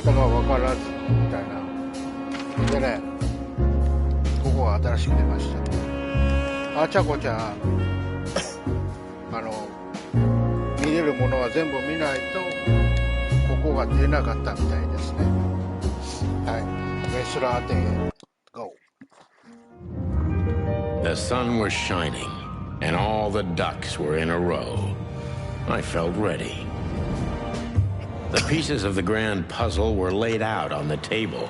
方が分からずみたいなでね、ここが新しく出ました。あちゃこちゃ見れるものは全部見ないとここが出なかったみたいですね。はい、レスラーで GO。 The sun was shining and all the ducks were in a row. I felt ready. The pieces of the grand puzzle were laid out on the table.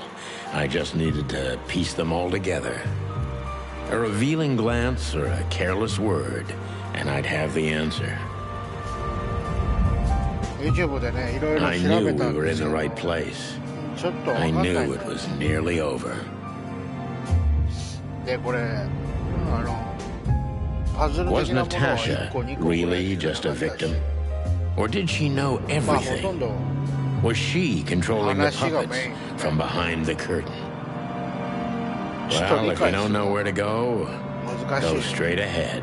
I just needed to piece them all together. A revealing glance or a careless word, and I'd have the answer. YouTube でね、いろいろ I 調 knew べ we たん were で in す the よ。 right place. ちょっと分か I んない knew it was nearly over. で、これパズル Was 的なものは Natasha 1個2個ぐらい really しか just a なかったし victim? Or did she know まあほとん everything? ど Was she controlling the 話が puppets メイン from behind the curtain? ちょっ Well, と理 if you 解す don't る know の where to go, 難 go しい。 straight ahead.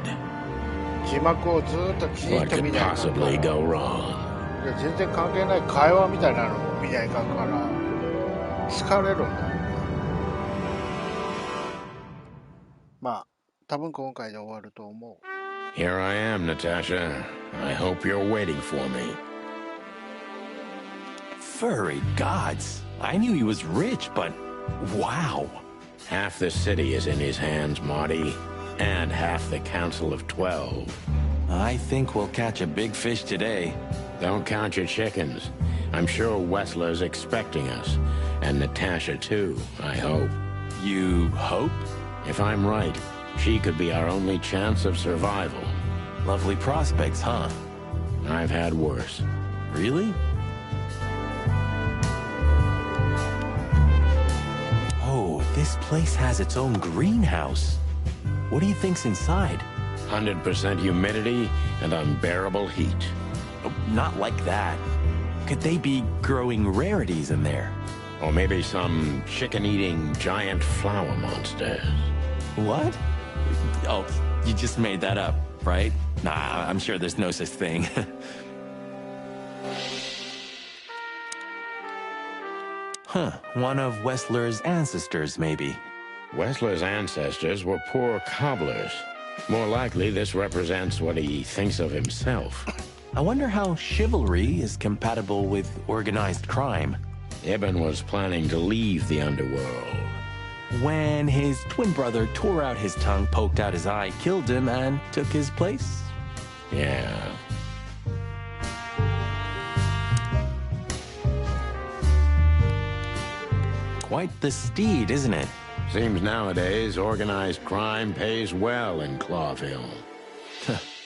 字幕をずっときちん What と could 見ないかんか possibly ら go wrong? 全然関係ない会話みたいなのも見ないかんから疲れるんだよ。まあ多分今回で終わると思う。 Here I am, Natasha. I hope you're waiting for me. Furry gods. I knew he was rich, but wow. Half the city is in his hands, Marty, and half the Council of 12. I think we'll catch a big fish today. Don't count your chickens. I'm sure Wessler's expecting us, and Natasha too, I hope. You hope? If I'm right, she could be our only chance of survival. Lovely prospects, huh? I've had worse. Really? Oh, this place has its own greenhouse. What do you think's inside? 100% humidity and unbearable heat. Oh, not like that. Could they be growing rarities in there? Or maybe some chicken-eating giant flower monsters. What? Oh, you just made that up, right? Nah, I'm sure there's no such thing. Huh, one of Wessler's ancestors, maybe. Wessler's ancestors were poor cobblers. More likely, this represents what he thinks of himself. I wonder how chivalry is compatible with organized crime. Ibn was planning to leave the underworld. When his twin brother tore out his tongue, poked out his eye, killed him, and took his place? Yeah. Quite the steed, isn't it? Seems nowadays organized crime pays well in Clawville.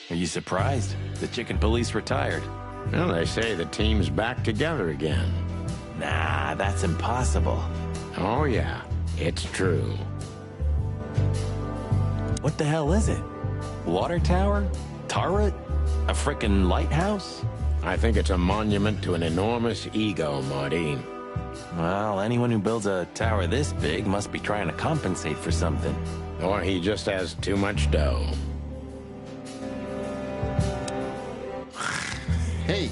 Are you surprised? The chicken police retired. Well, they say the team's back together again. Nah, that's impossible. Oh, yeah, it's true. What the hell is it? Water tower? Turret? A frickin' lighthouse? I think it's a monument to an enormous ego, Marty. Well, anyone who builds a tower this big must be trying to compensate for something. Or he just has too much dough. Hey,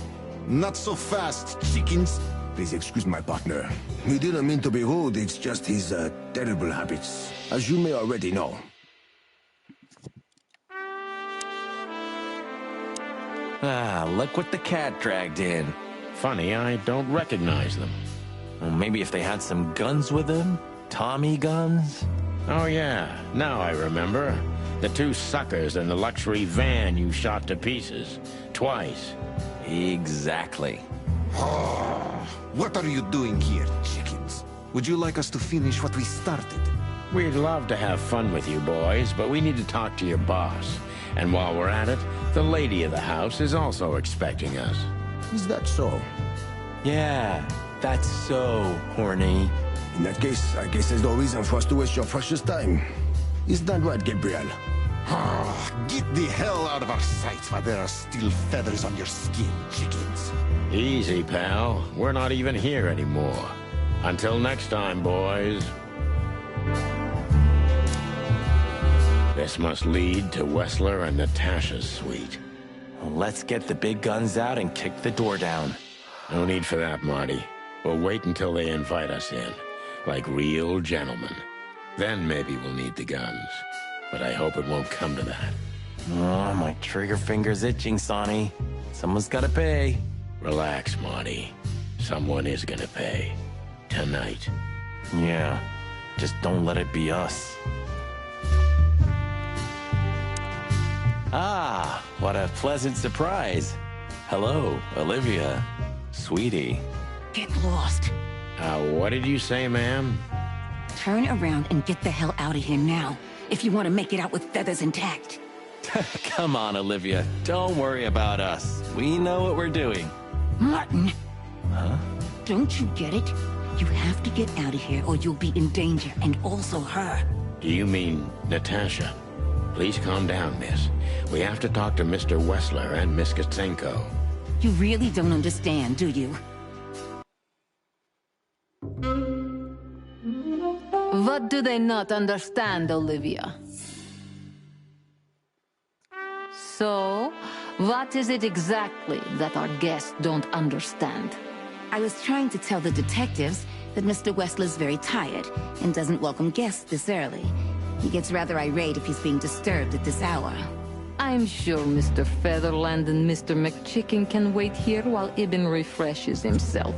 not so fast, chickens. Please excuse my partner. We didn't mean to be rude, it's just his terrible habits, as you may already know. Ah, look what the cat dragged in. Funny, I don't recognize them. Well, maybe if they had some guns with them? Tommy guns? Oh, yeah, now I remember. The two suckers in the luxury van you shot to pieces. Twice. Exactly. What are you doing here, chickens? Would you like us to finish what we started? We'd love to have fun with you boys, but we need to talk to your boss. And while we're at it, the lady of the house is also expecting us. Is that so? Yeah, that's so horny. In that case, I guess there's no reason for us to waste your precious time. Is that right, Gabriel? Get the hell out of our sight while there are still feathers on your skin, chickens. Easy, pal. We're not even here anymore. Until next time, boys. This must lead to Wessler and Natasha's suite. Let's get the big guns out and kick the door down. No need for that, Marty. We'll wait until they invite us in, like real gentlemen. Then maybe we'll need the guns. But I hope it won't come to that. Oh, my trigger finger's itching, Sonny. Someone's gotta pay. Relax, Marty. Someone is gonna pay. Tonight. Yeah, just don't let it be us. Ah, what a pleasant surprise. Hello, Olivia. Sweetie. Get lost. What did you say, ma'am? Turn around and get the hell out of here now, if you want to make it out with feathers intact. Come on, Olivia. Don't worry about us. We know what we're doing. Martin. Huh? Don't you get it? You have to get out of here or you'll be in danger, and also her. Do you mean Natasha? Please calm down, miss. We have to talk to Mr. Wessler and Miss Katsenko. You really don't understand, do you? What do they not understand, Olivia? So, what is it exactly that our guests don't understand? I was trying to tell the detectives that Mr. Wessler's very tired and doesn't welcome guests this early. He gets rather irate if he's being disturbed at this hour. I'm sure Mr. Featherland and Mr. McChicken can wait here while Ibn refreshes himself.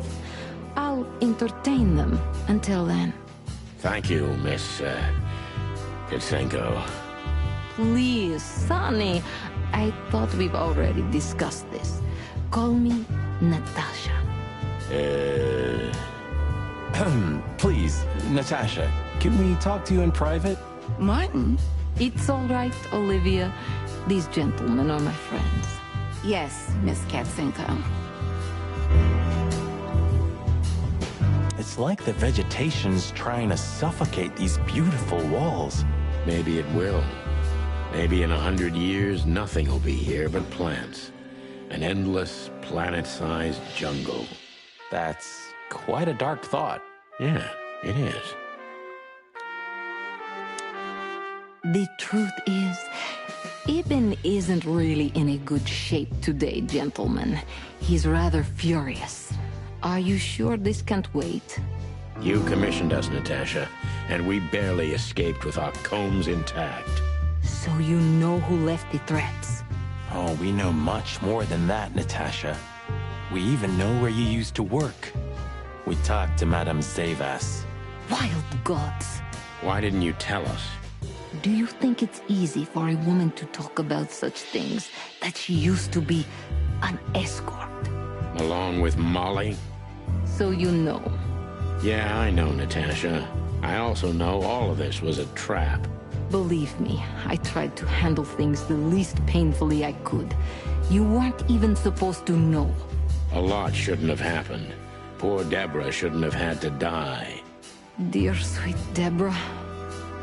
I'll entertain them until then. Thank you, Miss, Katsenko. Please, Sonny. I thought we've already discussed this. Call me Natasha. Please, Natasha, can we talk to you in private? Martin? It's all right, Olivia. These gentlemen are my friends. Yes, Miss Katsenko. It's like the vegetation's trying to suffocate these beautiful walls. Maybe it will. Maybe in 100 years, nothing will be here but plants. An endless, planet-sized jungle. That's quite a dark thought. Yeah, it is. The truth is, Ibn isn't really in a good shape today, gentlemen. He's rather furious. Are you sure this can't wait? You commissioned us, Natasha, and we barely escaped with our combs intact. So you know who left the threats? Oh, we know much more than that, Natasha. We even know where you used to work. We talked to Madame Zavas. Wild gods! Why didn't you tell us? Do you think it's easy for a woman to talk about such things, that she used to be an escort? Along with Molly? So you know. Yeah, I know, Natasha. I also know all of this was a trap. Believe me, I tried to handle things the least painfully I could. You weren't even supposed to know. A lot shouldn't have happened. Poor Deborah shouldn't have had to die. Dear sweet Deborah.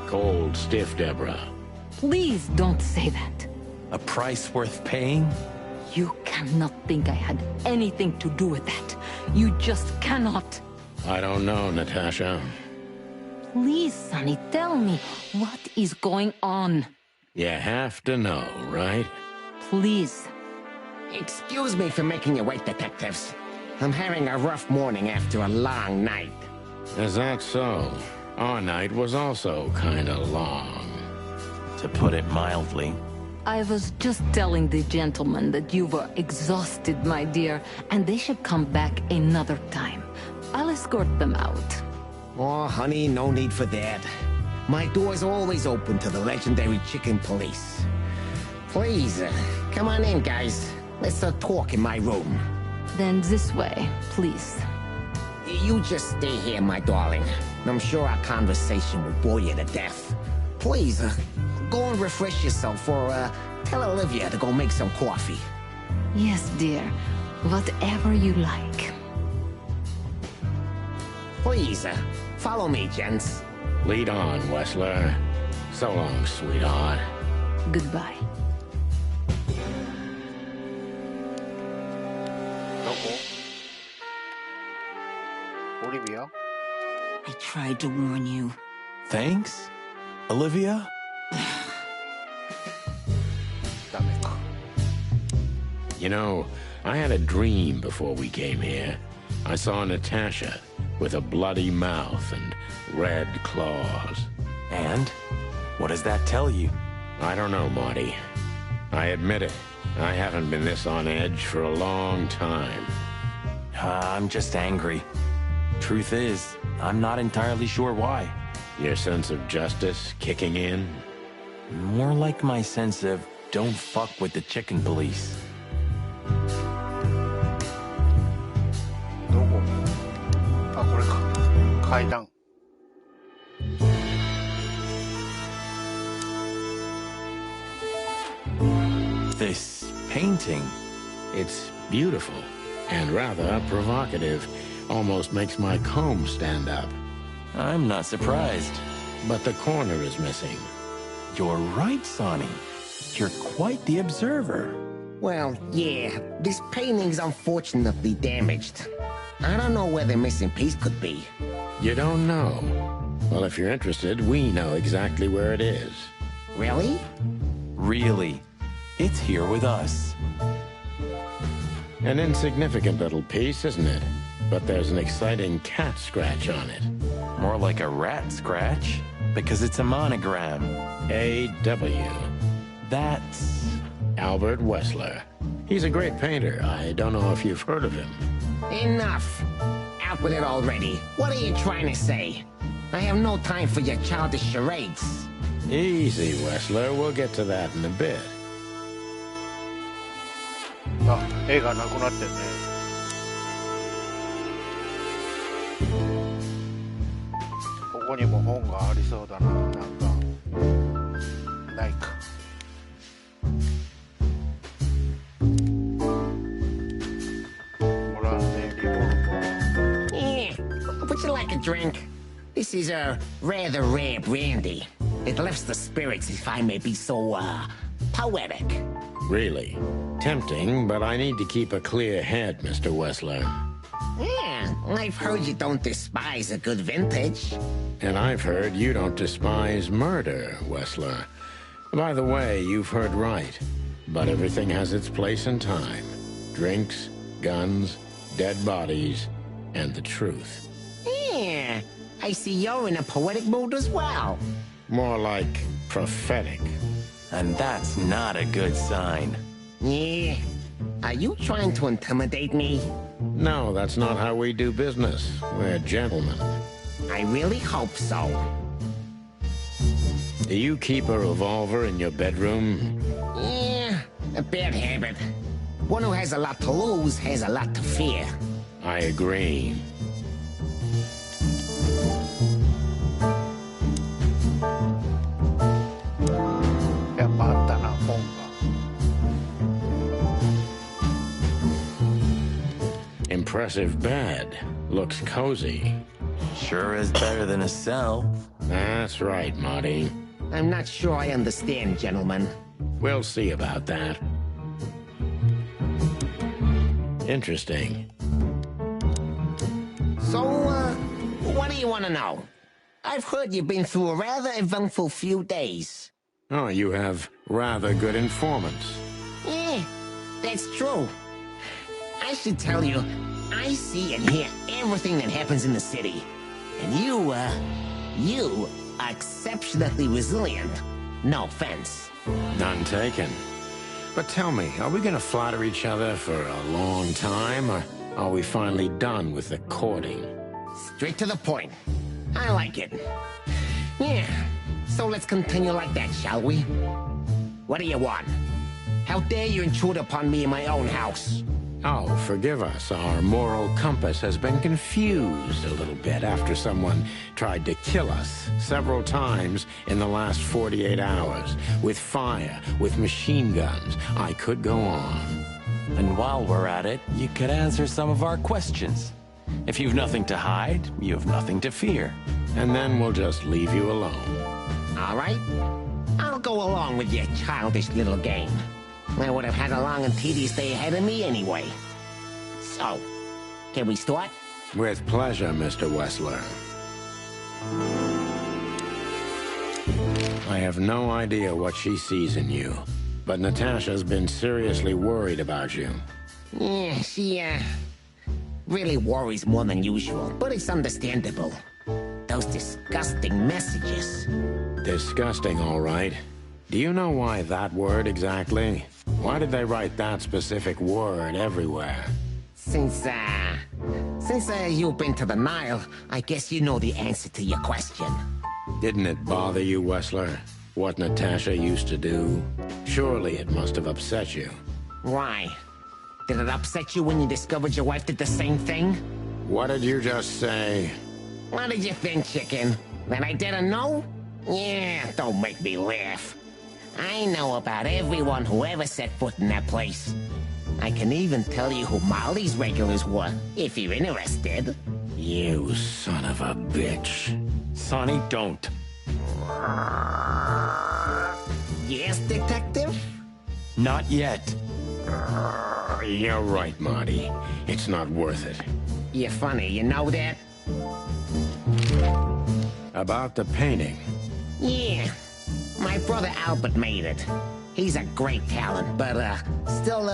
Cold, stiff Deborah. Please don't say that. A price worth paying? You cannot think I had anything to do with that. You just cannot. I don't know, Natasha. Please, Sonny, tell me, what is going on? You have to know, right? Please. Excuse me for making you wait, detectives. I'm having a rough morning after a long night. Is that so? Our night was also kinda long. To put it mildly. I was just telling the gentleman that you were exhausted, my dear, and they should come back another time. I'll escort them out. Oh, honey, no need for that. My door's always open to the legendary chicken police. Please, come on in, guys. Let's talk in my room. Then this way, please. You just stay here, my darling. I'm sure our conversation will bore you to death. Please, go and refresh yourself, or tell Olivia to go make some coffee. Yes, dear. Whatever you like. Please, follow me, gents. Lead on, Wessler. So long, sweetheart. Goodbye. Olivia? I tried to warn you. Thanks, Olivia? ダメか。 You know, I had a dream before we came here. I saw Natasha with a bloody mouth and red claws. And? What does that tell you? I don't know, Marty. I admit it. I haven't been this on edge for a long time. I'm just angry. Truth is, I'm not entirely sure why. Your sense of justice kicking in? More like my sense of don't fuck with the chicken police. どこ？あ、これか。階段。This painting. It's beautiful and rather provocative. Almost makes my comb stand up. I'm not surprised. But the corner is missing. You're right, Sonny. You're quite the observer. Well, yeah, this painting's unfortunately damaged. I don't know where the missing piece could be. You don't know? Well, if you're interested, we know exactly where it is. Really? Really. It's here with us. An insignificant little piece, isn't it? But there's an exciting cat scratch on it. More like a rat scratch, because it's a monogram. A.W. That's... Albert Wessler. He's a great painter. I don't know if you've heard of him. Enough. Out with it already. What are you trying to say? I have no time for your childish charades. Easy, Wessler. We'll get to that in a bit. あ、絵がなくなってるね。ここにも本がありそうだな。なんかないか。もらってリボルボ。 Yeah. Would you like a drink? This is a rather rare brandy. It lifts the spirits, if I may be so, poetic. Really? Tempting, but I need to keep a clear head, Mr. Wessler. Yeah, I've heard you don't despise a good vintage. And I've heard you don't despise murder, Wessler. By the way, you've heard right. But everything has its place and time. Drinks, guns, dead bodies, and the truth. Yeah, I see you're in a poetic mood as well. More like prophetic. And that's not a good sign. Yeah. Are you trying to intimidate me? No, that's not how we do business. We're gentlemen. I really hope so. Do you keep a revolver in your bedroom? Yeah, a bad habit. One who has a lot to lose has a lot to fear. I agree. Impressive bed. Looks cozy. Sure is better than a cell. That's right, Marty. I'm not sure I understand, gentlemen. We'll see about that. Interesting. So, what do you want to know? I've heard you've been through a rather eventful few days. Oh, you have rather good informants. Yeah, that's true. I should tell you, I see and hear everything that happens in the city. And you are exceptionally resilient. No offense. None taken. But tell me, are we gonna flatter each other for a long time, or are we finally done with the courting? Straight to the point. I like it. Yeah, so let's continue like that, shall we? What do you want? How dare you intrude upon me in my own house? Oh, forgive us. Our moral compass has been confused a little bit after someone tried to kill us several times in the last 48 hours. With fire, with machine guns. I could go on. And while we're at it, you could answer some of our questions. If you've nothing to hide, you have nothing to fear. And then we'll just leave you alone. All right. I'll go along with your childish little game. I would have had a long and tedious day ahead of me anyway. So, can we start? With pleasure, Mr. Wessler. I have no idea what she sees in you, but Natasha's been seriously worried about you. Yeah, she, really worries more than usual, but it's understandable. Those disgusting messages. Disgusting, all right. Do you know why that word exactly? Why did they write that specific word everywhere? Since you've been to the Nile, I guess you know the answer to your question. Didn't it bother you, Wessler? What Natasha used to do? Surely it must have upset you. Why? Did it upset you when you discovered your wife did the same thing? What did you just say? What did you think, chicken? That I didn't know? Yeah, don't make me laugh. I know about everyone who ever set foot in that place. I can even tell you who Molly's regulars were, if you're interested. You son of a bitch. Sonny, don't. Yes, detective? Not yet. You're right, Marty. It's not worth it. You're funny, you know that? About the painting. Yeah. My brother Albert made it. He's a great talent, but, still,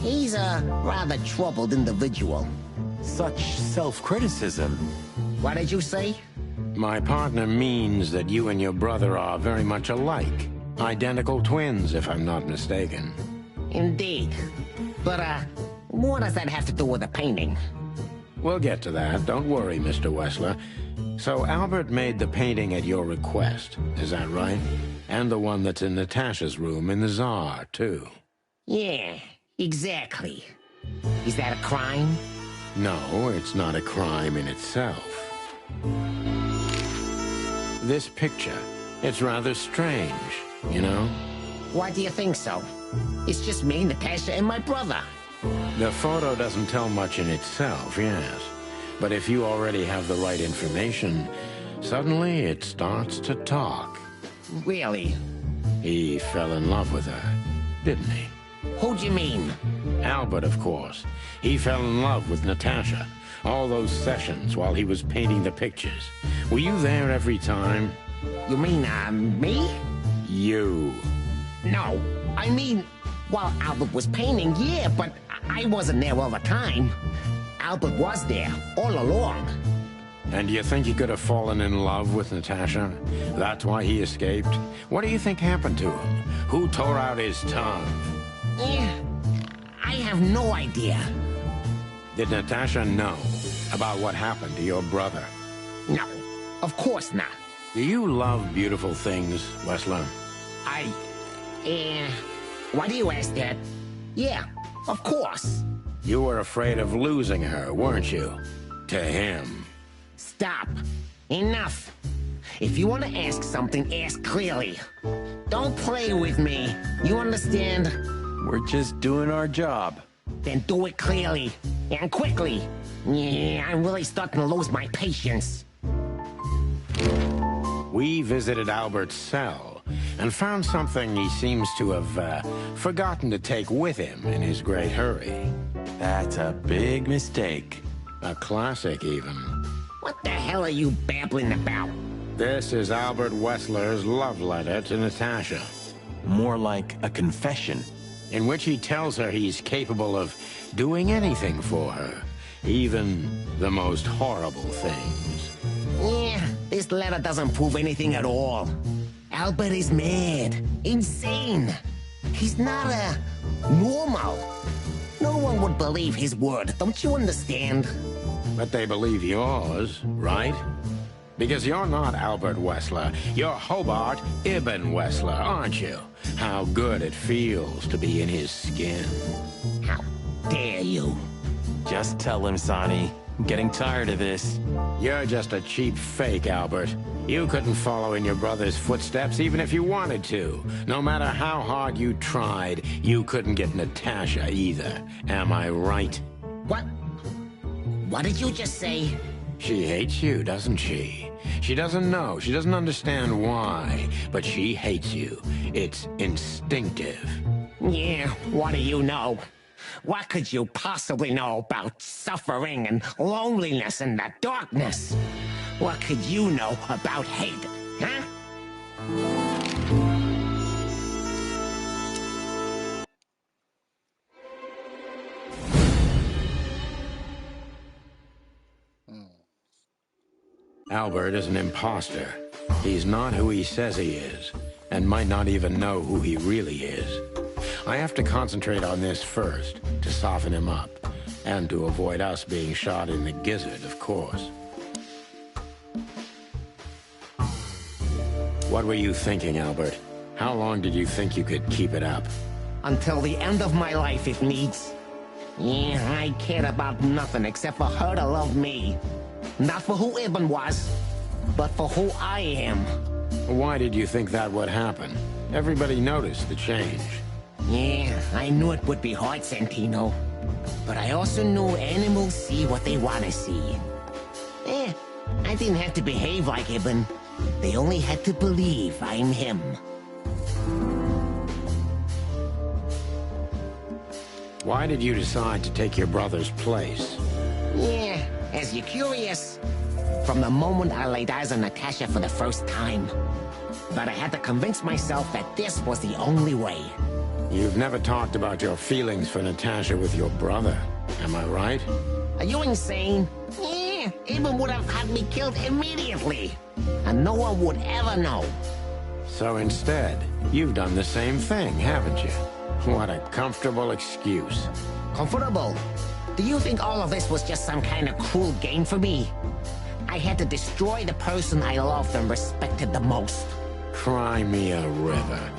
he's a rather troubled individual. Such self-criticism. What did you say? My partner means that you and your brother are very much alike. Identical twins, if I'm not mistaken. Indeed. But, what does that have to do with the painting? We'll get to that. Don't worry, Mr. Wessler. So Albert made the painting at your request, is that right? And the one that's in Natasha's room in the Tsar, too. Yeah, exactly. Is that a crime? No, it's not a crime in itself. This picture, it's rather strange, you know? Why do you think so? It's just me, Natasha, and my brother. The photo doesn't tell much in itself, yes. But if you already have the right information, suddenly it starts to talk. Really? He fell in love with her, didn't he? Who'd you mean? Albert, of course. He fell in love with Natasha. All those sessions while he was painting the pictures. Were you there every time? You mean, me? You. No, I mean, while Albert was painting, yeah, but I wasn't there all the time. Albert was there, all along. And do you think he could have fallen in love with Natasha? That's why he escaped? What do you think happened to him? Who tore out his tongue? Yeah, I have no idea. Did Natasha know about what happened to your brother? No, of course not. Do you love beautiful things, Wessler? Why do you ask that? Yeah, of course. You were afraid of losing her, weren't you? To him. Stop. Enough. If you want to ask something, ask clearly. Don't play with me. You understand? We're just doing our job. Then do it clearly. And quickly. Yeah, I'm really starting to lose my patience. We visited Albert's cell and found something he seems to have forgotten to take with him in his great hurry. That's a big mistake. A classic, even. What the hell are you babbling about? This is Albert Wessler's love letter to Natasha. More like a confession. In which he tells her he's capable of doing anything for her, even the most horrible things. Yeah, this letter doesn't prove anything at all. Albert is mad, insane. He's not normal. No one would believe his word, don't you understand? But they believe yours, right? Because you're not Albert Wessler. You're Hobart Ibn Wessler, aren't you? How good it feels to be in his skin. How dare you? Just tell him, Sonny. I'm getting tired of this. You're just a cheap fake, Albert. You couldn't follow in your brother's footsteps even if you wanted to. No matter how hard you tried, you couldn't get Natasha either. Am I right? What? What did you just say? She hates you, doesn't she? She doesn't know. She doesn't understand why. But she hates you. It's instinctive. Yeah, what do you know? What could you possibly know about suffering and loneliness and the darkness? What could you know about hate, huh? Albert is an imposter. He's not who he says he is, and might not even know who he really is. I have to concentrate on this first, to soften him up, and to avoid us being shot in the gizzard, of course. What were you thinking, Albert? How long did you think you could keep it up? Until the end of my life, if needs. Yeah, I cared about nothing except for her to love me. Not for who Ibn was, but for who I am. Why did you think that would happen? Everybody noticed the change. Yeah, I knew it would be hard, Santino. But I also knew animals see what they want to see. I didn't have to behave like Ibn. They only had to believe I'm him. Why did you decide to take your brother's place? Yeah, as you're curious, from the moment I laid eyes on Natasha for the first time. But I had to convince myself that this was the only way. You've never talked about your feelings for Natasha with your brother, am I right? Are you insane? Yeah, Ibn would have had me killed immediately. And no one would ever know. So instead, you've done the same thing, haven't you? What a comfortable excuse. Comfortable? Do you think all of this was just some kind of cruel game for me? I had to destroy the person I loved and respected the most. Cry me a river.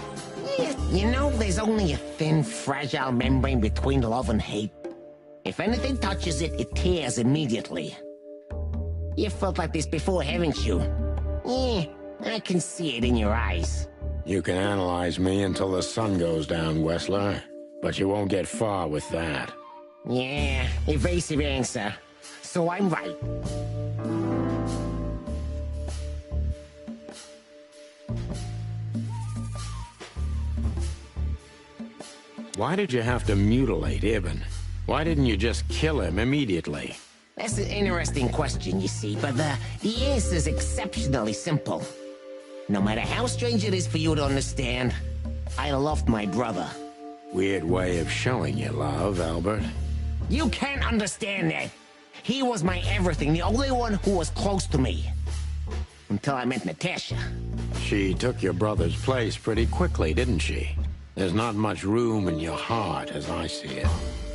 Yeah, you know, there's only a thin, fragile membrane between love and hate. If anything touches it, it tears immediately. You felt like this before, haven't you? Yeah, I can see it in your eyes. You can analyze me until the sun goes down, Wessler. But you won't get far with that. Yeah, evasive answer. So I'm right. Why did you have to mutilate Ibn? Why didn't you just kill him immediately? That's an interesting question, you see, but the answer is exceptionally simple. No matter how strange it is for you to understand, I loved my brother. Weird way of showing you love, Albert. You can't understand that. He was my everything, the only one who was close to me. Until I met Natasha. She took your brother's place pretty quickly, didn't she? There's not much room in your heart, as I see it.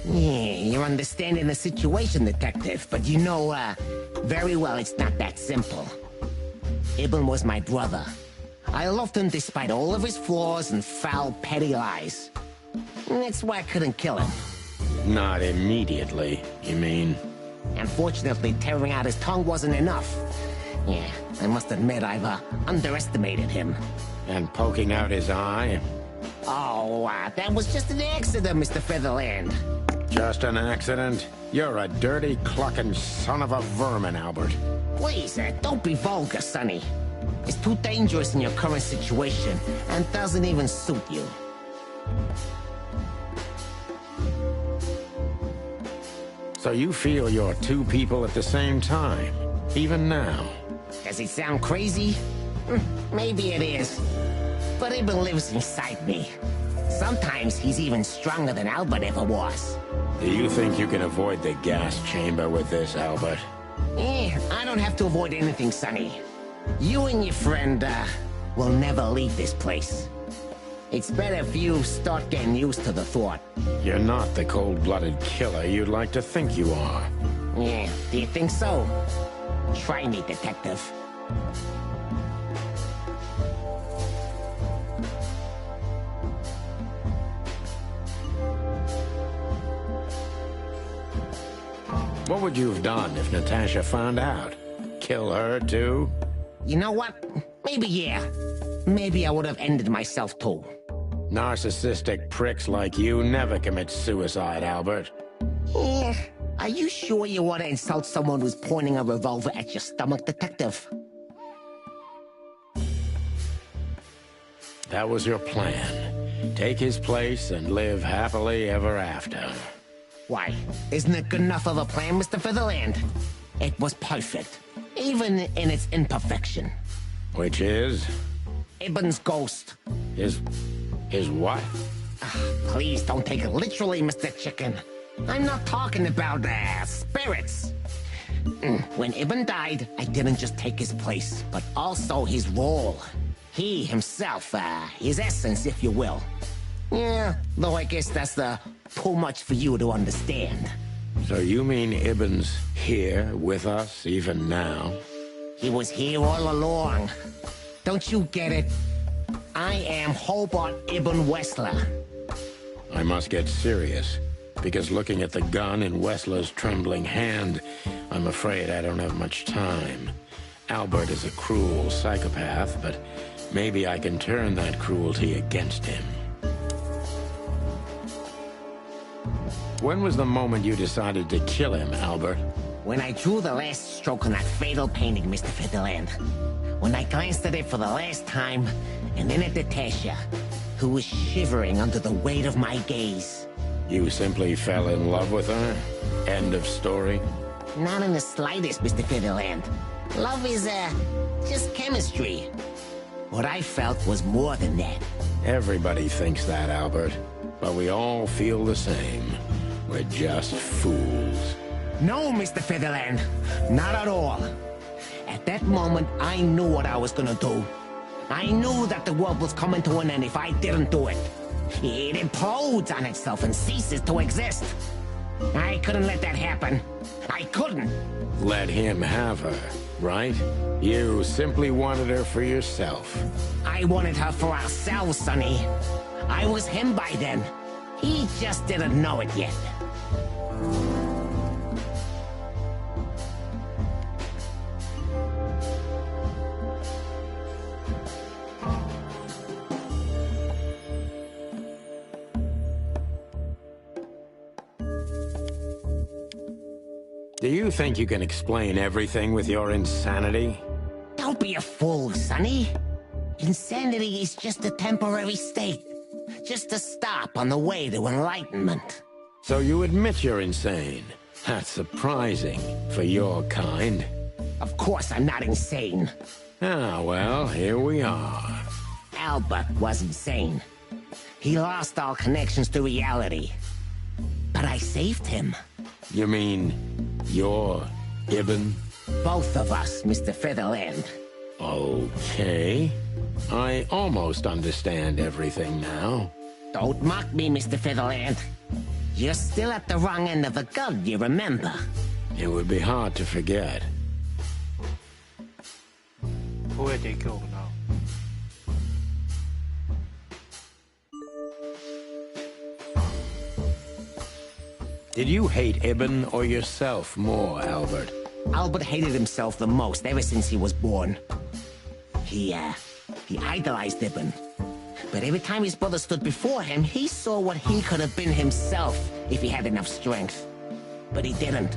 Yeah, you're understanding the situation, Detective, but you know, very well it's not that simple. Ibn was my brother. I loved him despite all of his flaws and foul, petty lies. And that's why I couldn't kill him. Not immediately, you mean? Unfortunately, tearing out his tongue wasn't enough. Yeah, I must admit I've underestimated him. And poking out his eye? Oh, that was just an accident, Mr. Featherland. Just an accident? You're a dirty, clucking son of a vermin, Albert. Please, don't be vulgar, Sonny. It's too dangerous in your current situation, and doesn't even suit you. So you feel you're two people at the same time, even now? Does it sound crazy? Maybe it is. But Ibn lives inside me. Sometimes he's even stronger than Albert ever was. Do you think you can avoid the gas chamber with this, Albert? I don't have to avoid anything, Sonny. You and your friend, will never leave this place. It's better if you start getting used to the thought. You're not the cold-blooded killer you'd like to think you are. Yeah, do you think so? Try me, Detective. What would you have done if Natasha found out? Kill her, too? You know what? Maybe, yeah. Maybe I would have ended myself, too. Narcissistic pricks like you never commit suicide, Albert. Yeah. Are you sure you want to insult someone who's pointing a revolver at your stomach, Detective? That was your plan. Take his place and live happily ever after. Why? Isn't it good enough of a plan, Mr. Featherland? It was perfect, even in its imperfection. Which is? Ibn's ghost. His what? Please don't take it literally, Mr. Chicken. I'm not talking about, spirits. When Ibn died, I didn't just take his place, but also his role. He himself, his essence, if you will. Yeah, though I guess that's too much for you to understand. So you mean Ibn's here with us even now? He was here all along. Don't you get it? I am Hobart Ibn Wessler. I must get serious, because looking at the gun in Wessler's trembling hand, I'm afraid I don't have much time. Albert is a cruel psychopath, but maybe I can turn that cruelty against him. When was the moment you decided to kill him, Albert? When I drew the last stroke on that fatal painting, Mr. Fiddleland. When I glanced at it for the last time, and then at Natasha, who was shivering under the weight of my gaze. You simply fell in love with her? End of story? Not in the slightest, Mr. Fiddleland. Love is, just chemistry. What I felt was more than that. Everybody thinks that, Albert. But we all feel the same. We're just fools. No, Mr. Fiddleland. Not at all. At that moment, I knew what I was gonna do. I knew that the world was coming to an end if I didn't do it. It implodes on itself and ceases to exist. I couldn't let that happen. I couldn't. Let him have her, right? You simply wanted her for yourself. I wanted her for ourselves, Sonny. I was him by then. He just didn't know it yet. Do you think you can explain everything with your insanity? Don't be a fool, Sonny. Insanity is just a temporary state. Just a stop on the way to enlightenment. So you admit you're insane. That's surprising for your kind. Of course I'm not insane. Ah, well, here we are. Albert was insane. He lost all connections to reality. But I saved him. You mean you're Ibn? Both of us, Mr. Featherland. Okay. I almost understand everything now. Don't mock me, Mr. Featherland. You're still at the wrong end of the gun, you remember? It would be hard to forget. 覚えていこうな。Did you hate Ibn or yourself more, Albert? Albert hated himself the most ever since he was born. He idolized Ibn. But every time his brother stood before him, he saw what he could have been himself if he had enough strength. But he didn't.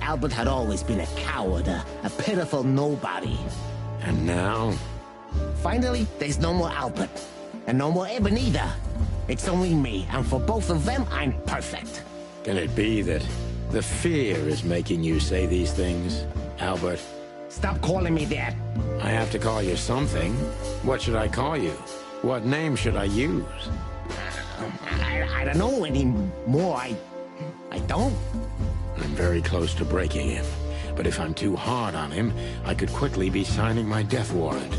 Albert had always been a coward, a pitiful nobody. And now? Finally, there's no more Albert. And no more Ibn either. It's only me, and for both of them, I'm perfect. Can it be that the fear is making you say these things, Albert? Stop calling me that. I have to call you something. What should I call you? What name should I use? I don't know anymore. I don't. I'm very close to breaking him. But if I'm too hard on him, I could quickly be signing my death warrant.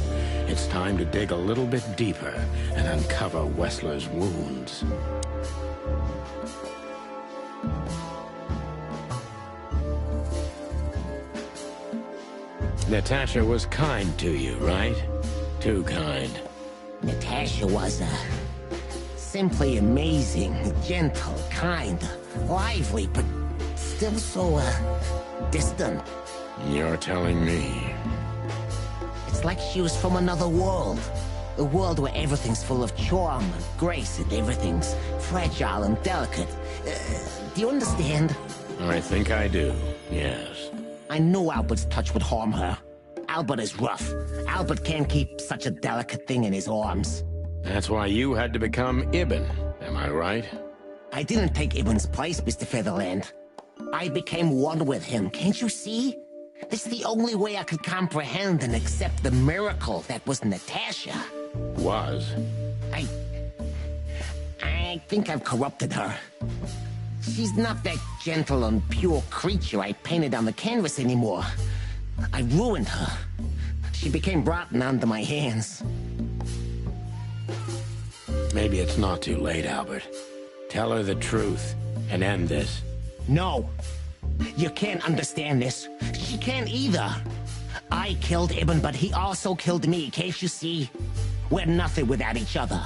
It's time to dig a little bit deeper and uncover Wessler's wounds. Natasha was kind to you, right? Too kind. Natasha was, simply amazing, gentle, kind, lively, but still so, distant. You're telling me. It's like she was from another world. A world where everything's full of charm and grace and everything's fragile and delicate. Do you understand? I think I do, yes. I knew Albert's touch would harm her. Albert is rough. Albert can't keep such a delicate thing in his arms. That's why you had to become Ibn, am I right? I didn't take Ibn's place, Mr. Featherland. I became one with him, can't you see? It's the only way I could comprehend and accept the miracle that was Natasha. Was? I think I've corrupted her. She's not that gentle and pure creature I painted on the canvas anymore. I ruined her. She became rotten under my hands. Maybe it's not too late, Albert. Tell her the truth and end this. No. You can't understand this. She can't either. I killed Ibn, but he also killed me, can't you see? We're nothing without each other.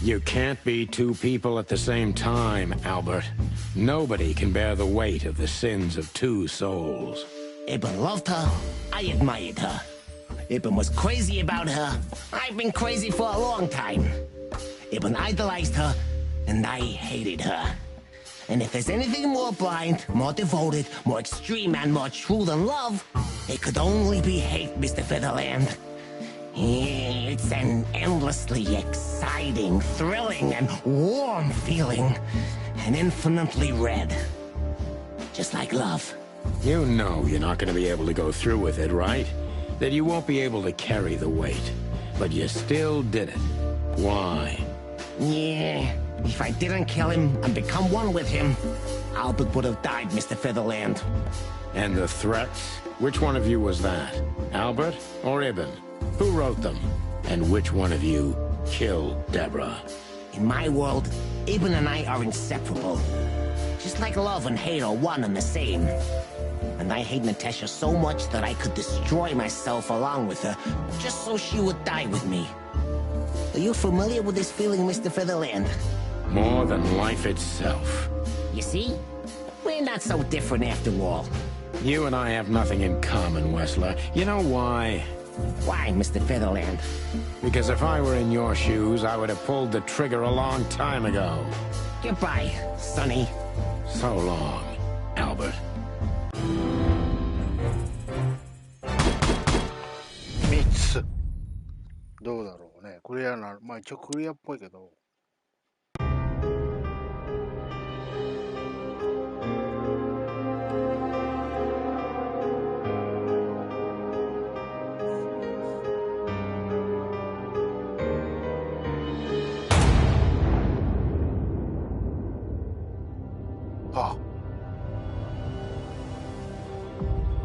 You can't be two people at the same time, Albert. Nobody can bear the weight of the sins of two souls. Ibn loved her. I admired her. Ibn was crazy about her. I've been crazy for a long time. Ibn idolized her, and I hated her. And if there's anything more blind, more devoted, more extreme, and more true than love, it could only be hate, Mr. Featherland. It's an endlessly exciting, thrilling, and warm feeling. And infinitely red. Just like love. You know you're not going to be able to go through with it, right? That you won't be able to carry the weight. But you still did it. Why? Yeah, if I didn't kill him and become one with him, Albert would have died, Mr. Featherland. And the threats? Which one of you was that? Albert or Ibn? Who wrote them? And which one of you killed Deborah? In my world, Ibn and I are inseparable. Just like love and hate are one and the same. And I hate Natasha so much that I could destroy myself along with her, just so she would die with me. Are you familiar with this feeling, Mr. Featherland? More than life itself. You see? We're not so different after all. You and I have nothing in common, Wessler. You know why? Why, Mr. Featherland? Because if I were in your shoes, I would have pulled the trigger a long time ago. Goodbye, Sonny. So long, Albert. 3つ。どうだろうね。クリアな、まあ一応クリアっぽいけど。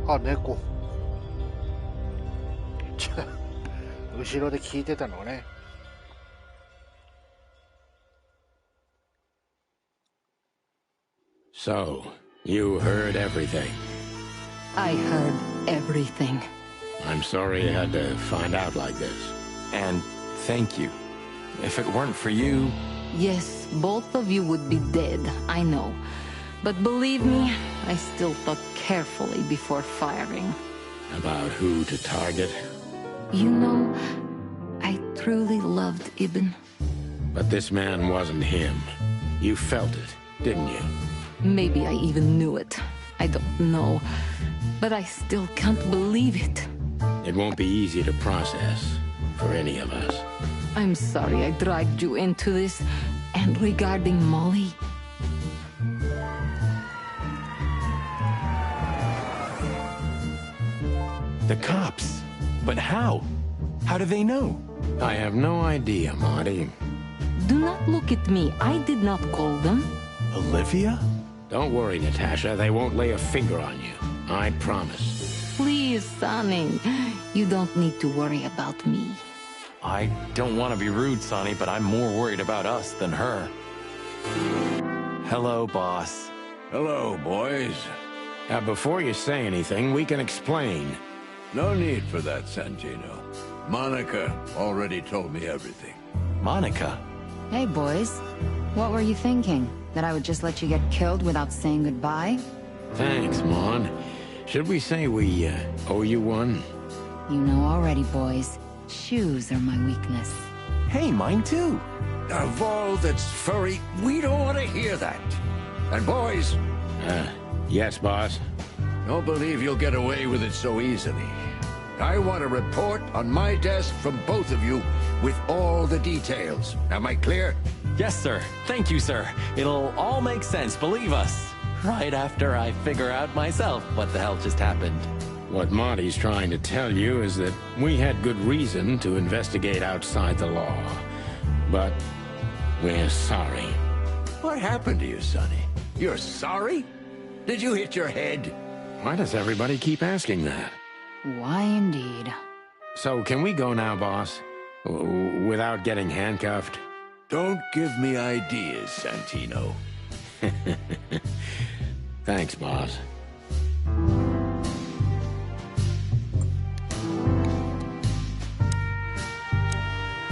あ、猫。後ろで聞いてたのね。So, you heard everything. I heard everything. I'm sorry you had to find out like this. And thank you. If it weren't for you... Yes, both of you would be dead, I know. But believe me, I still thought carefully before firing. About who to target? You know, I truly loved Ibn. But this man wasn't him. You felt it, didn't you? Maybe I even knew it. I don't know. But I still can't believe it. It won't be easy to process for any of us. I'm sorry I dragged you into this. And regarding Molly... The cops. But how? How do they know? I have no idea, Marty. Do not look at me. I did not call them. Olivia? Don't worry, Natasha. They won't lay a finger on you. I promise. Please, Sonny. You don't need to worry about me. I don't want to be rude, Sonny, but I'm more worried about us than her. Hello, boss. Hello, boys. Before you say anything, we can explain. No need for that, Santino. Monica already told me everything. Monica? Hey, boys. What were you thinking? That I would just let you get killed without saying goodbye? Thanks, Mon. Should we say we owe you one? You know already, boys. Shoes are my weakness. Hey, mine too. Of all that's furry, we don't want to hear that. And boys... Yes, boss? Don't believe you'll get away with it so easily. I want a report on my desk from both of you with all the details. Am I clear? Yes, sir. Thank you, sir. It'll all make sense, believe us. Right after I figure out myself what the hell just happened. What Marty's trying to tell you is that we had good reason to investigate outside the law. But we're sorry. What happened to you, Sonny? You're sorry? Did you hit your head? Why does everybody keep asking that? Why indeed? So, can we go now, boss? Without getting handcuffed? Don't give me ideas, Santino. Thanks, boss.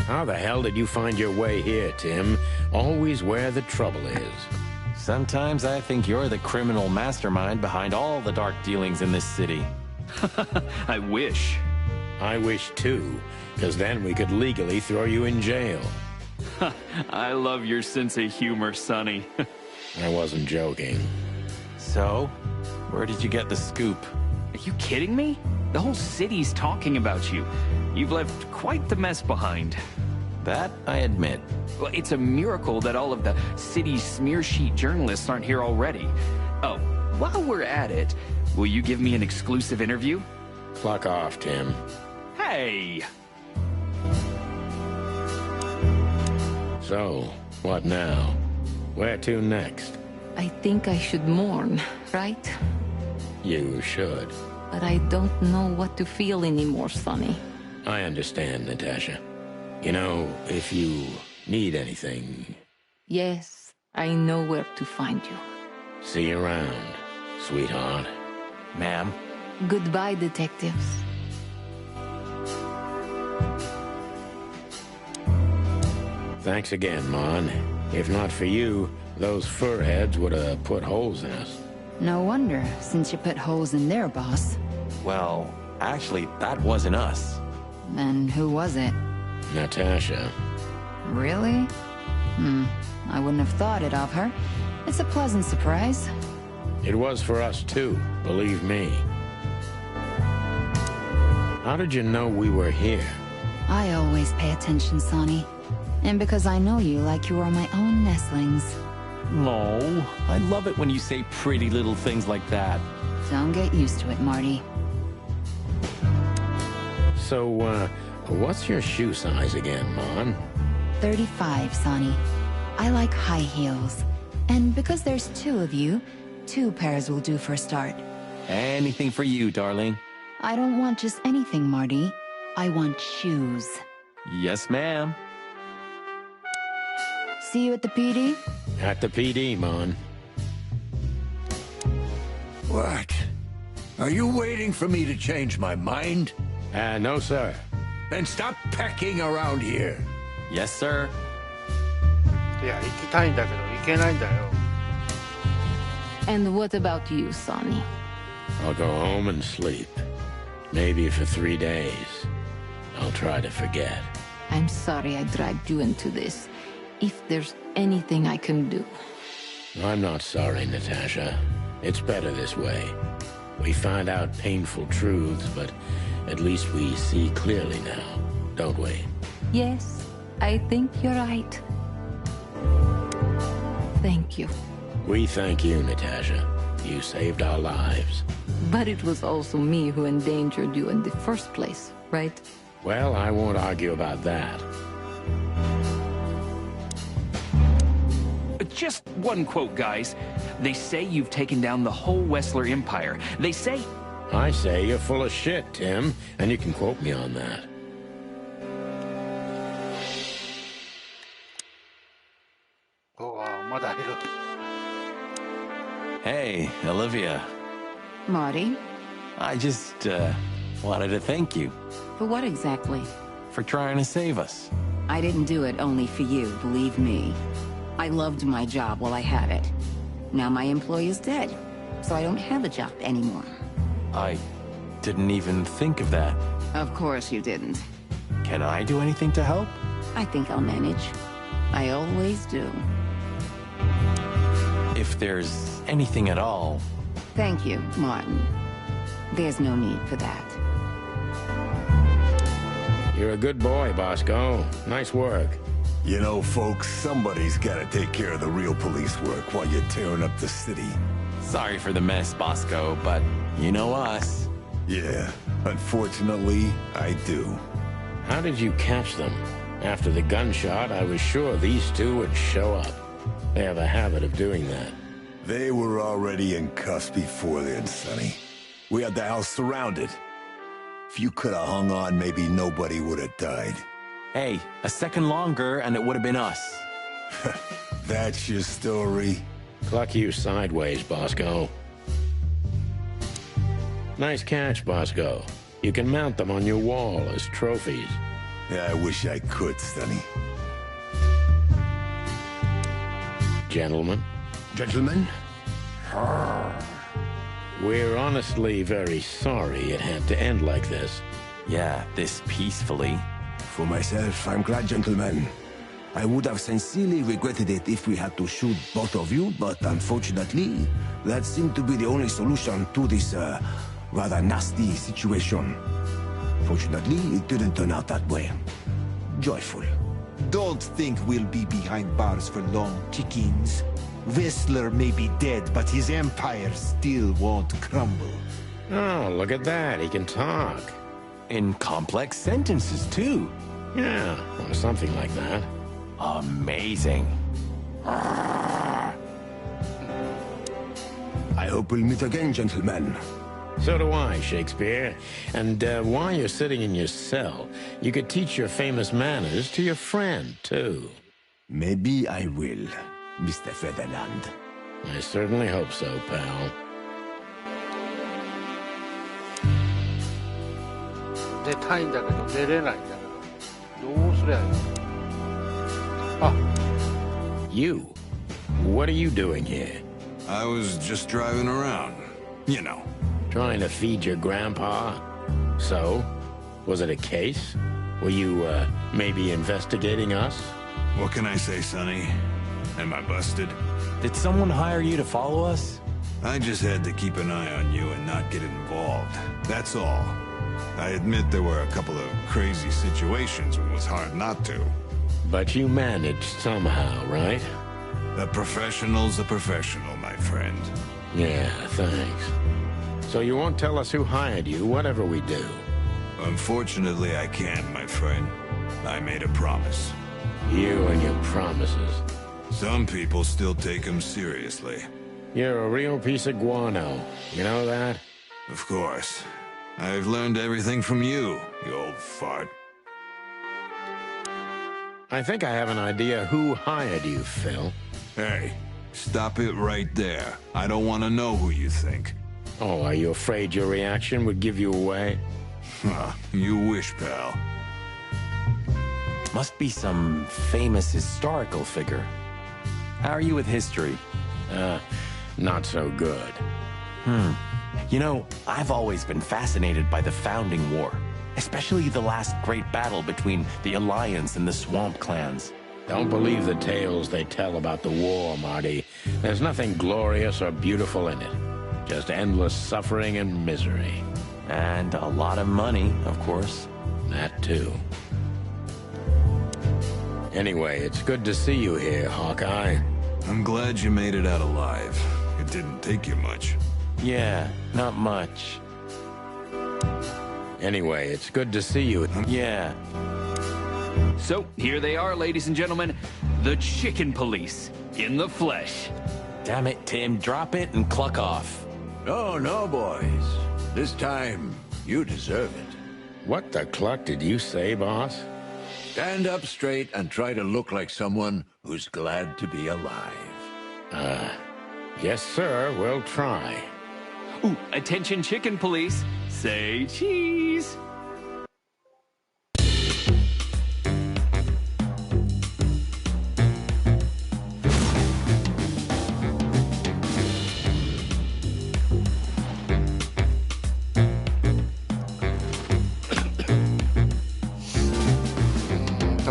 How the hell did you find your way here, Tim? Always where the trouble is. Sometimes I think you're the criminal mastermind behind all the dark dealings in this city. I wish. I wish too, because then we could legally throw you in jail. I love your sense of humor, Sonny. I wasn't joking. So, where did you get the scoop? Are you kidding me? The whole city's talking about you. You've left quite the mess behind. That I admit. Well, it's a miracle that all of the city's smear sheet journalists aren't here already. Oh, while we're at it, will you give me an exclusive interview? Fuck off, Tim. Hey! So, what now? Where to next? I think I should mourn, right? You should. But I don't know what to feel anymore, Sonny. I understand, Natasha. You know, if you need anything... Yes, I know where to find you. See you around, sweetheart. Ma'am. Goodbye, detectives. Thanks again, Mon. If not for you, those furheads would have put holes in us. No wonder, since you put holes in their boss. Well, actually, that wasn't us. Then who was it? Natasha. Really? I wouldn't have thought it of her. It's a pleasant surprise. It was for us too, believe me. How did you know we were here? I always pay attention, Sonny. And because I know you like you are my own nestlings. No, I love it when you say pretty little things like that. Don't get used to it, Marty. So, what's your shoe size again, Mon? 35, Sonny. I like high heels. And because there's two of you, 2 pairs will do for a start. Anything for you, darling. I don't want just anything, Marty. I want shoes. Yes, ma'am. See you at the PD? At the PD, Mon. What? Are you waiting for me to change my mind? No, sir. Then stop pecking around here. Yes, sir. いや、行きたいんだけど、行けないんだよ。And what about you, Sonny? I'll go home and sleep. Maybe for 3 days. I'll try to forget. I'm sorry I dragged you into this. If there's anything I can do. I'm not sorry, Natasha. It's better this way. We find out painful truths, but at least we see clearly now, don't we? Yes, I think you're right. Thank you. We thank you, Natasha. You saved our lives. But it was also me who endangered you in the first place, right? Well, I won't argue about that. Just one quote, guys. They say you've taken down the whole Wessler Empire. They say... I say you're full of shit, Tim, and you can quote me on that. Hey, Olivia. Marty? I just, wanted to thank you. For what exactly? For trying to save us. I didn't do it only for you, believe me. I loved my job while I had it. Now my employer's dead, so I don't have a job anymore. I didn't even think of that. Of course you didn't. Can I do anything to help? I think I'll manage. I always do. If there's anything at all... Thank you, Martin. There's no need for that. You're a good boy, Bosco. Nice work. You know, folks, somebody's gotta take care of the real police work while you're tearing up the city. Sorry for the mess, Bosco, but you know us. Yeah, unfortunately, I do. How did you catch them? After the gunshot, I was sure these two would show up. They have a habit of doing that. They were already in cuffs before then, Sonny. We had the house surrounded. If you could have hung on, maybe nobody would have died. Hey, a second longer and it would have been us. That's your story? Cluck you sideways, Bosco. Nice catch, Bosco. You can mount them on your wall as trophies. Yeah, I wish I could, Sonny. Gentlemen? Gentlemen? We're honestly very sorry it had to end like this. Yeah, this peacefully. For myself, I'm glad, gentlemen. I would have sincerely regretted it if we had to shoot both of you, but unfortunately, that seemed to be the only solution to this, rather nasty situation. Fortunately, it didn't turn out that way. Joyful. Don't think we'll be behind bars for long, chickens. Whistler may be dead, but his empire still won't crumble. Oh, look at that. He can talk. In complex sentences, too. Yeah, or something like that. Amazing. I hope we'll meet again, gentlemen. So do I, Shakespeare. And while you're sitting in your cell, you could teach your famous manners to your friend, too. Maybe I will, Mr. Featherland. I certainly hope so, pal. 出たいんだけど出れないんだけど、どうすりゃいいの？あ、You? What are you doing here? I was just driving around. You know. Trying to feed your grandpa? So? Was it a case? Were you, maybe investigating us? What can I say, Sonny? Am I busted? Did someone hire you to follow us? I just had to keep an eye on you and not get involved. That's all. I admit there were a couple of crazy situations when it was hard not to. But you managed somehow, right? A professional's a professional, my friend. Yeah, thanks. So you won't tell us who hired you, whatever we do? Unfortunately, I can't, my friend. I made a promise. You and your promises. Some people still take them seriously. You're a real piece of guano. You know that? Of course. I've learned everything from you, you old fart. I think I have an idea who hired you, Phil. Hey, stop it right there. I don't want to know who you think. Oh, are you afraid your reaction would give you away? You wish, pal. Must be some famous historical figure. How are you with history? Not so good. You know, I've always been fascinated by the Founding War, especially the last great battle between the Alliance and the Swamp Clans. Don't believe the tales they tell about the war, Marty. There's nothing glorious or beautiful in it. Just endless suffering and misery. And a lot of money, of course. That too. Anyway, it's good to see you here, Hawkeye. I'm glad you made it out alive. It didn't take you much. Yeah, not much. Anyway, it's good to see you. Yeah. So, here they are, ladies and gentlemen. The Chicken Police, in the flesh. Damn it, Tim, drop it and cluck off. Oh, no, boys. This time, you deserve it. What the cluck did you say, boss? Stand up straight and try to look like someone who's glad to be alive. Yes, sir, we'll try. Ooh, attention Chicken Police, say cheese.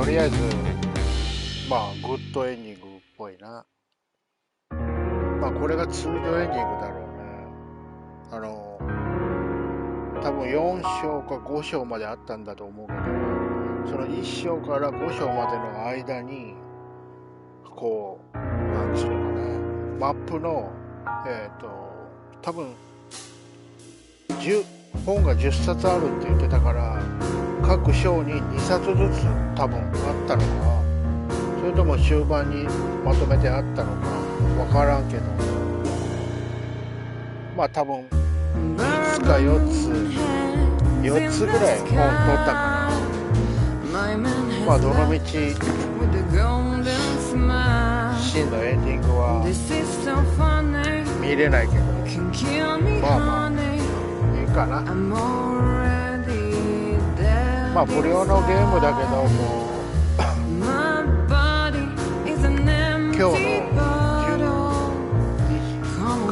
to りあえずまあグッドエンディングっぽいな。まあこれが通常エンディングだろうね。多分4章か5章まであったんだと思うけど、その1章から5章までの間にこうなんつうのかな、マップの多分本が10冊あるって言ってたから、各章に2冊ずつ多分あったのか、それとも終盤にまとめてあったのかわからんけど、まあ多分3つか4つぐらい本取ったかな。まあどの道真のエンディングは見れないけど、まあまあいいかな。まあ無料のゲームだけども今日の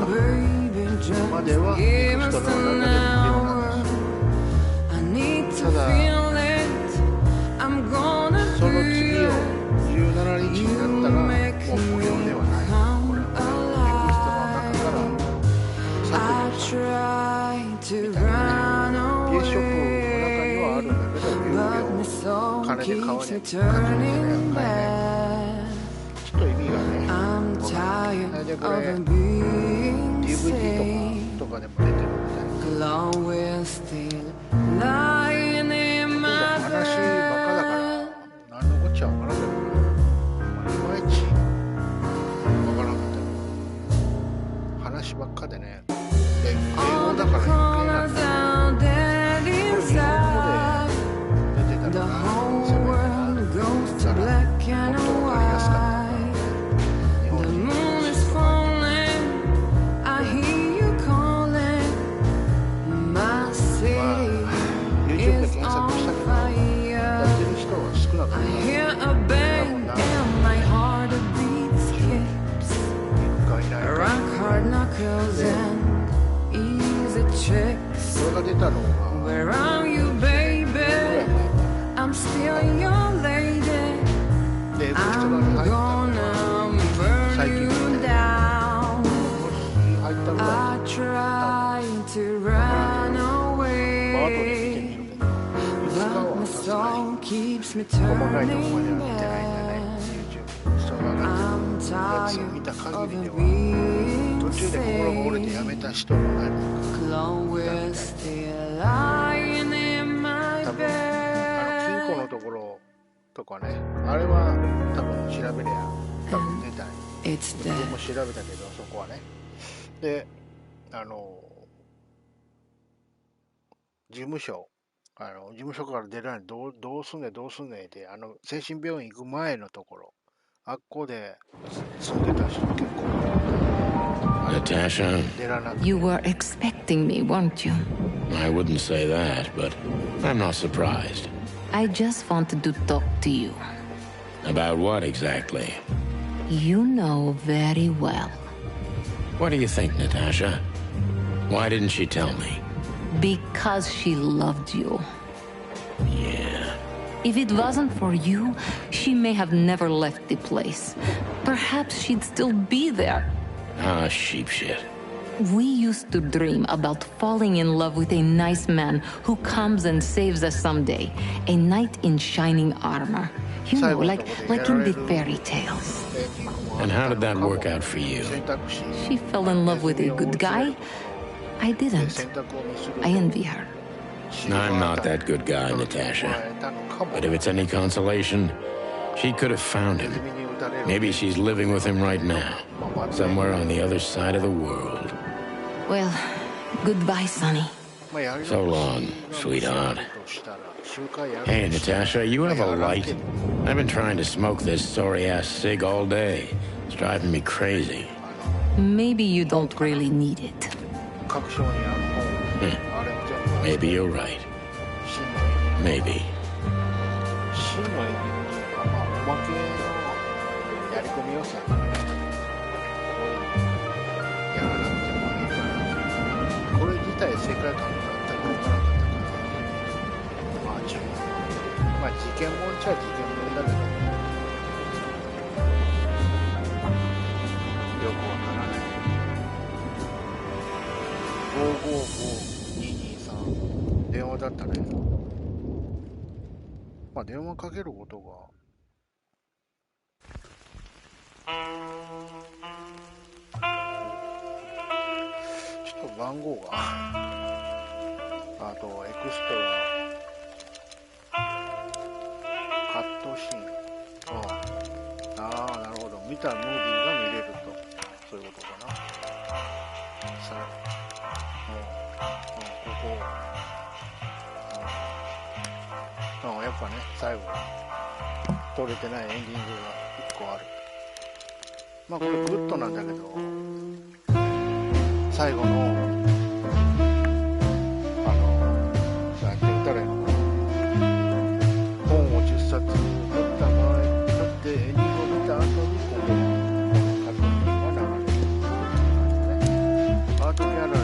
12時まではエクストラの中で無料なんです。ただその次を17日になったらもう無料ではない。これはエクストラの中から削除したみたいなね。PSショップの中にはあるんだけど有料金で買わねえと買えない。ちょっと意味がね分かんない。でこれ DVD とかでも出てるみたいな。話ばっかだから何のこっちゃ分からんけど、いまいち分からんかった。話ばっかでね。で英語だから余計なんだ。これ日本語で出てたらな、せめてな、もっと分かりやすかった。日本人YouTube で検索したけどやってる人は少なかった。多分な、1回いないで、それが出たのがでエクストラに入ったのが最近みたいな。もし入ったぐらいまあ後で見てみるけど、今はさすがに細かいところまでは見てないんだね。 YouTube 人が上がってるやつを見た限りでは途中で心が折れてやめた人も何人かいたみたいです。多分金庫のところとかね、あれは多分調べりゃ多分出たり、僕も調べたけどそこはね。で事務所から出られない、どうすんねで精神病院行く前のところ、あっこで住んでた人結構 Natasha, You were expecting me, weren't you? I wouldn't say that, but I'm not surprised. I just wanted to talk to you. About what exactly? You know very well. What do you think, Natasha? Why didn't she tell me? Because she loved you. Yeah. If it wasn't for you, she may have never left the place. Perhaps she'd still be there. Ah, sheep shit. We used to dream about falling in love with a nice man who comes and saves us someday. A knight in shining armor. You know, like in the fairy tales. And how did that work out for you? She fell in love with a good guy. I didn't. I envy her. I'm not that good guy, Natasha. But if it's any consolation, she could have found him. Maybe she's living with him right now, somewhere on the other side of the world. Well, goodbye, Sonny. So long, sweetheart. Hey, Natasha, you have a light? I've been trying to smoke this sorry-ass cig all day. It's driving me crazy. Maybe you don't really need it. Maybe you're right. Maybe. .555-223 電話だったね。まあ電話かけることがちょっと番号があとエクストラカットシーン、なるほど、見たムービーが見れると、そういうことかな。さあかね、最後撮れてないエンディングが1個ある。まあこれグッドなんだけど、最後のなんて言ったらいいのかな、本を10冊撮った場合、撮ってエンディングを見た後にこのカットが流れてるね。アートギャラリー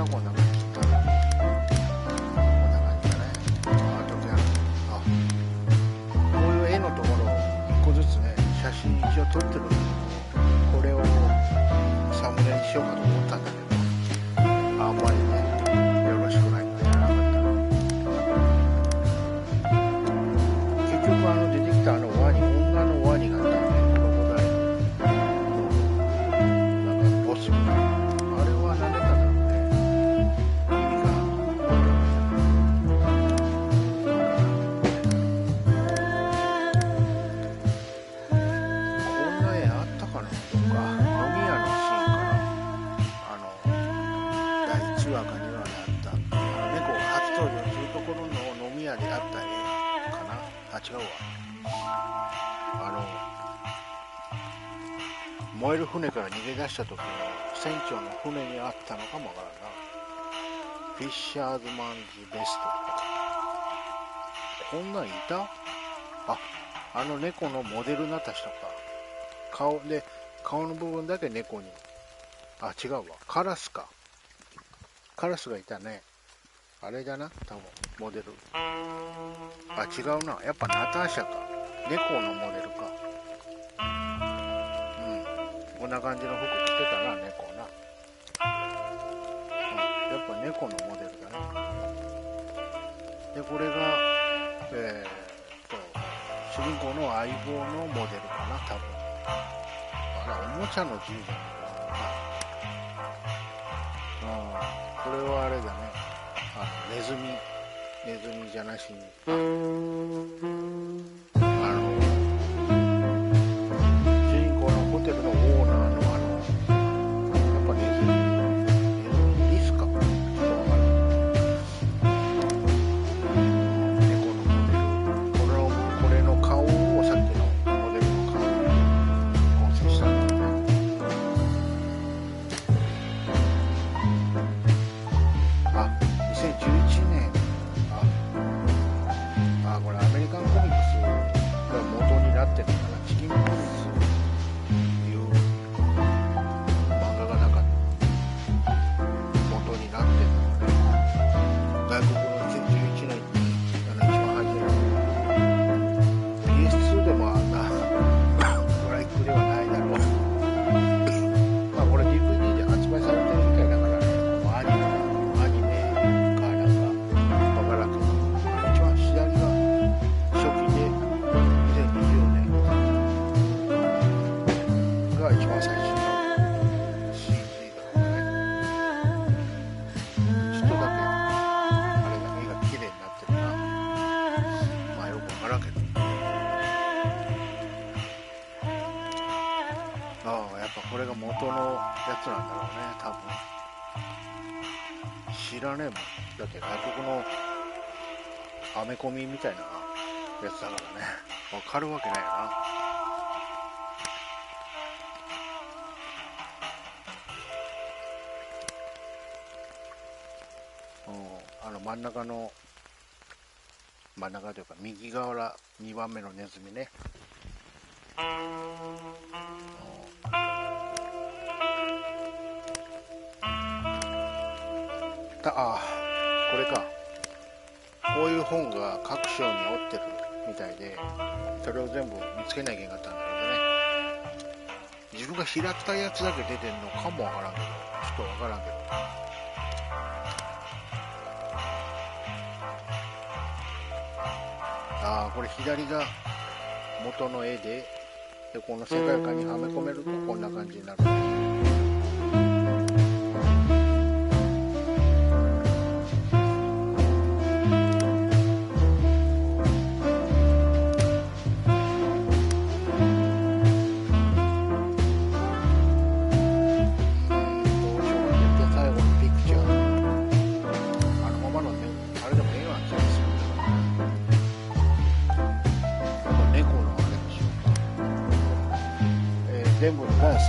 こんな感じだね。あ、こういう絵のところを1個ずつね、写真一応撮ってるんだけど、これをサムネにしようかと思ったんだけど、あんまりね、よろしくないのでやらなかった。結局出てきたワニ、女のワニがいたね、このぐらいなんかボスみたいな。あれは何だったんだろう。違うわ。燃える船から逃げ出した時の船長の船にあったのかもわからんな。フィッシャーズマンズベストとか。こんなんいた？あ、猫のモデルになった人か。顔の部分だけ猫に。あ、違うわ。カラスか。カラスがいたね。あれだな、多分、モデル。あ、違うな。やっぱナターシャか。猫のモデルか。うん。こんな感じの服着てたな、猫な。やっぱ猫のモデルだね。で、これが、主人公の相棒のモデルかな、多分。おもちゃの銃じゃないかな。これはあれだね。ネズミじゃなしに、主人公のホテルのオーナーのやっぱネズミリスか、ちょっとわかんない。猫のモデル、これの顔をさっきのモデルの顔に合成したんだね。2011年、これアメリカンコミックスが元になってるのかな。チキンポリスいう漫画がなんか元になってるのね。外国の2011年に一番初めの PS2 でもあんなブライクではないだろう。これ DVD で発売されてるみたいだからね。アニメかなんかわからんけど、一番左が初期で2020年が一番最新の CG だね。ちょっとだけあれだね、絵が綺麗になってるな。まあよくわからんけど。やっぱこれが元のやつなんだろうね、多分。知らねえもん。だって外国のアメコミみたいなやつだからね。わかるわけないよな。真ん中というか右側2番目のネズミね。これか。こういう本が各章に載ってるみたいで、それを全部見つけなきゃいけなかったんだけどね。自分が開ったやつだけ出てんのかもわからんけど、ちょっとわからんけど。これ左が元の絵で、この世界観にはめ込めるとこんな感じになる。こ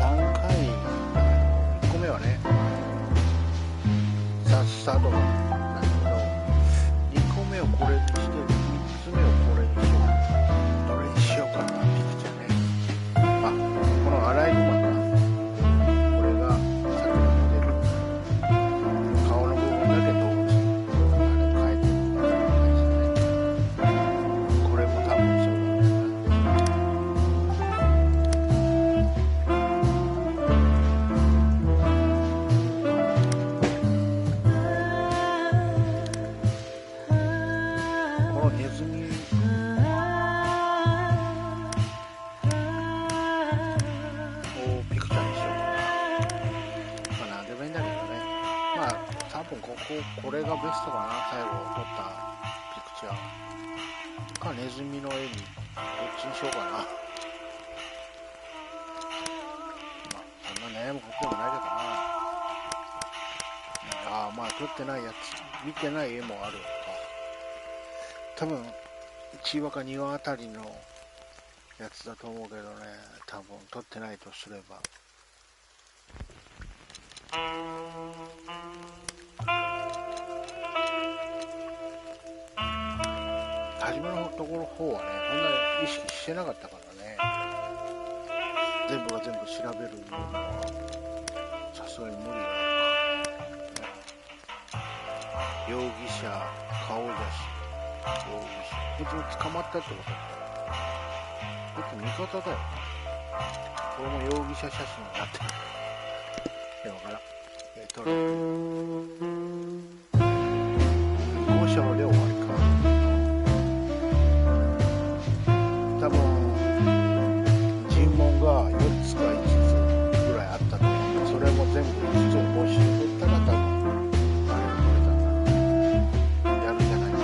3回、1個目はね、スタートがなんだけど、2個目をこれにして、3つ目をこれにしよう。どれにしようかな、ピクチャーね。あ、このアライグマか。これがさっきのモデル。顔の部分だけ動物に変えてるみたいな感じですね。これも多分そうだね。このネズミをピクチャーにしようかな。まあ何でもいいんだけどね。まあ多分これがベストかな。最後撮ったピクチャーかネズミの絵にどっちにしようかな。まあそんな悩むことでもないけどな。ああまあ撮ってないやつ見てない絵もあるか。多分1話か2話あたりのやつだと思うけどね。多分撮ってないとすれば。初めのところ方はね、そんな意識してなかったからね。全部が全部調べるのはさすがに無理があるか。容疑者、顔写真、容疑者。別に捕まったってことだったら、別に味方だよね。これも容疑者写真になってる。でもから撮る。5章で終わりか。多分尋問が4つか5つぐらいあったと思う。それも全部5つをもし取ったら多分あれが取れたんだな。やるんじゃないかな。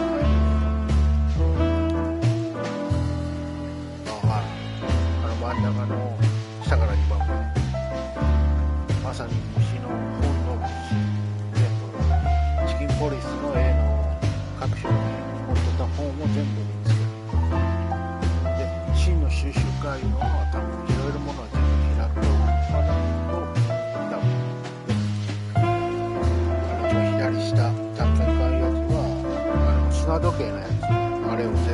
真ん中の下から2番目、まさに虫の本の虫、全部チキンポリスの絵の各種の本とった本も全部見つける。で真の収集会のは多分拾えるものは全部開くと一番左下探検家のやつは砂時計のやつ、あれを全部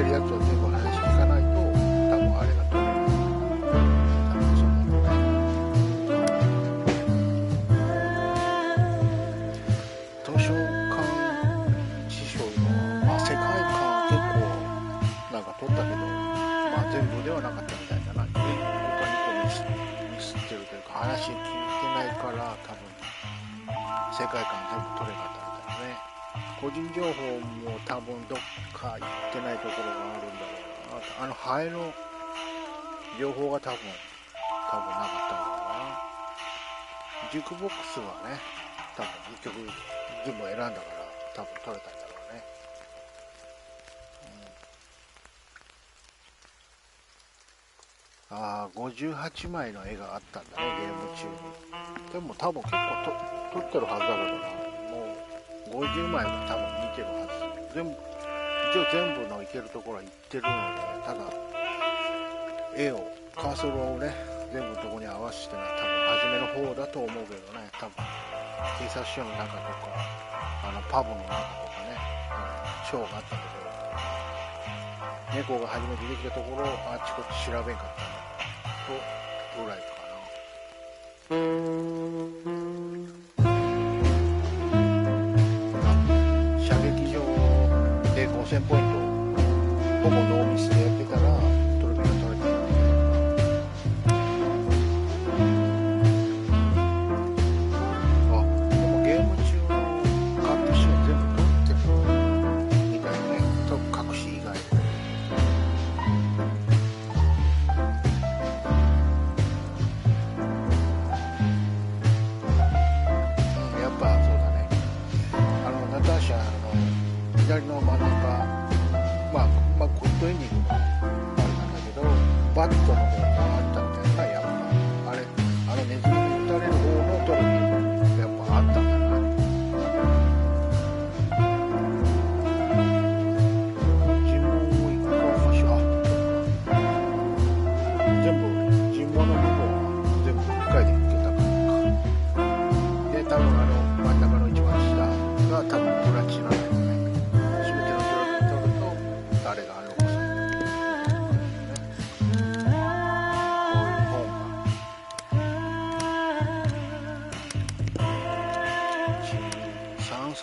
やつを全部話聞かないと多分あれが取れる。多分そうだろうね。図書館師匠の、まあ、世界観結構なんか取ったけど、まあ全部ではなかったみたいだな。他にこうミスってるというか話聞いてないから多分世界観全部取れなかったみたいなね。個人情報も多分どっか行ってないところがあるんだろうな。ハエの情報が多分なかったんだろうな。ジュークボックスはね、多分1曲全部選んだから多分取れたんだろうね。ああ、58枚の絵があったんだね、ゲーム中に。でも多分結構撮ってるはずだけどな。50枚も多分見てるはず。一応全部のいけるところは行ってるので、ただ絵をカーソルをね全部のところに合わせてない。多分初めの方だと思うけどね。多分警察署の中とかパブの中とかね、ショーがあったけど、猫が初めてできたところをあっちこっち調べんかったのとぐらいかな。5000ポイントほぼノーミスでやってたらトロフィーが取れたので、でもゲーム中のカットシーン全部撮ってるみたいね。隠し以外やっぱそうだね。ナターシャの左の真ん中、まあグッドエンディングもあれなんだけど、バットの方があったみたいな。やっぱあのネズミに打たれる方のトロフィーもやっぱあったんだな。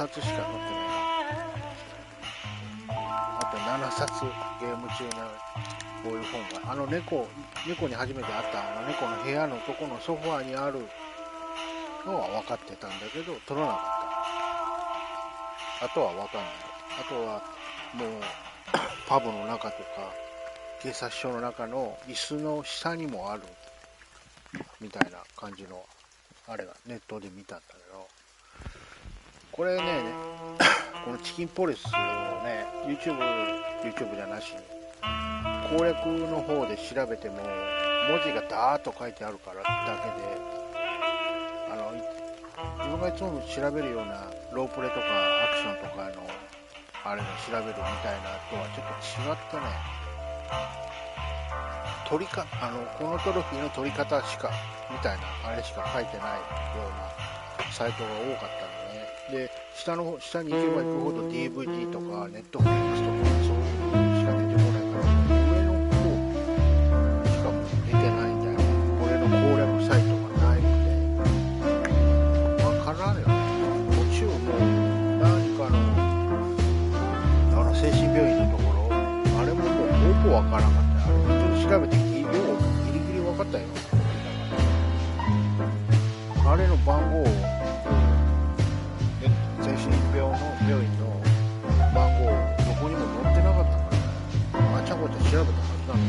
冊しか載ってない。あと7冊ゲーム中のこういう本が、猫に初めて会った猫の部屋のとこのソファーにあるのは分かってたんだけど取らなかった。あとは分かんない。あとはもうパブの中とか警察署の中の椅子の下にもあるみたいな感じのあれがネットで見たんだけど、これねこのチキンポリスをね YouTube じゃなしに攻略の方で調べても文字がダーッと書いてあるからだけで、自分がいつも調べるようなロープレとかアクションとかのあれで調べるみたいなとはちょっと違ってね、このトロフィーの取り方しかみたいなあれしか書いてないようなサイトが多かったのね。で下に行けば行くほど DVD とか Netflix とかそういうのしか出てこないから、上の方しか出てないんだよね。これの攻略サイトがないのでわからんよね。途中も何かの精神病院のところあれももうほぼわからなかった。調べてギリギリ分かったよ。あれの番号を精神病院の番号どこにも載ってなかったからね。あちゃこちゃ調べたはずなのに